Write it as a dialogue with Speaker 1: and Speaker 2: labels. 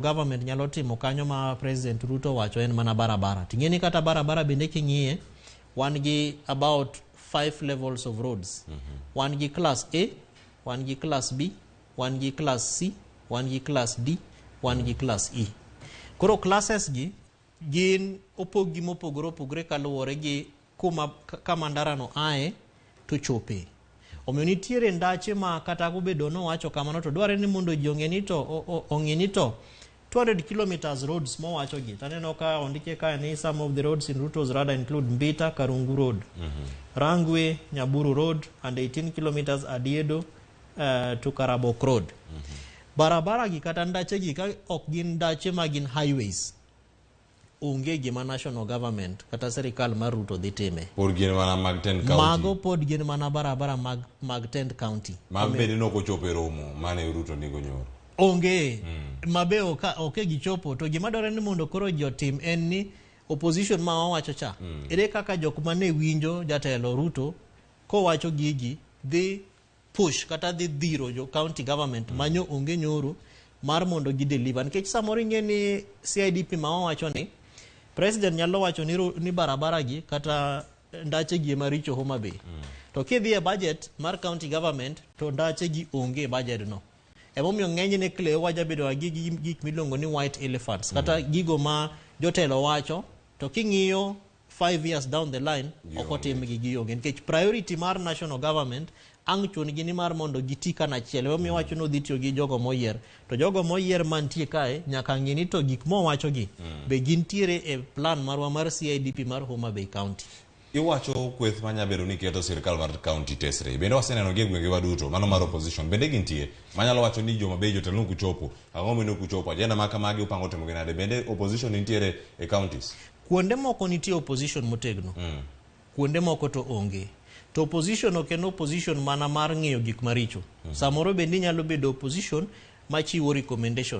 Speaker 1: government nyalo timo kanyo ma President Ruto wacho en mana barabara. Tingeni kata barabara bende king'iye wan gi about 5 levels of roads. Wan gi class A, wan gi class B, wan gi class C, wan gi class D, wan gi class E. Koro classes gi gin opogi mopogore opogore kaluwore gi kama ndara no ae to chope. Omiyo nitiere ndache ma kata gobedo no wacho kamano to dware ni mondo ji ong'eni to 200 kilometers roads mo wacho gi. Taneno ka ondike ka ni some of the roads in Ruto's radar include Mbita Karungu Road, Rangwe Nyaburu Road, and 18 kilometers Adiedo to Karabok Road. Barabara gi kata ndache gi ka ok gin ndache ma gin highways. Onge gima national government kata serikal mar Ruto dhi time.
Speaker 2: Pod gin mana mag 10 county.
Speaker 1: Mago pod gin mana barabara mag 10 county.
Speaker 2: Mabede no ko chope romo mane Ruto nigo nyoro.
Speaker 1: Onge mabe oke gichopo to gima dore ni mondo koro jo tim en ni opposition ma wacho cha. Ere kaka jok mane winjo jatelo Ruto ko wacho gigi dhi push kata dhi dhiro jo county government manyo onge nyoro mar mondo gi deliver. Nikech samoro ngeni CIDP ma wacho ni President nyalo wacho ni barabara gi kata ndache gi maricho Homa Bay. To kidhi e budget mar county government to ndache gi onge budget no. Emomiyo ng'eny ne kleo wajabedo gi gik milongo ni white elephants kata gigo ma jotelo wacho to king'iyo 5 years down the line okotim gi gionge. Nikech priority mar national government ang' chun gi ni mar mondo giti kanachiel. Emomiyo wacho no dhi tiyo gi jogo moyier. To jogo moyier mantie kae nyaka ng'eni to gik mo wacho gi be gintiere e plan marwa mar CIDP mar Homa Bay County.
Speaker 2: Iwacho kweth manya bedo ni keto sirkal mar county tesre. Bende waseneno gi gwenge waduto mano mar opposition. Bende gintie manyalo wacho ni joma bejo telo kuchopo. Ang'o mino kuchopo. Ajenda maka magi upango timo genade. Bende opposition nitiere e counties.
Speaker 1: Kuonde moko nitie opposition motegno. Kuonde moko to onge. To opposition ok en opposition mana mar ng'iyo gik maricho. Samoro bende nyalo bedo opposition machiwo recommendation.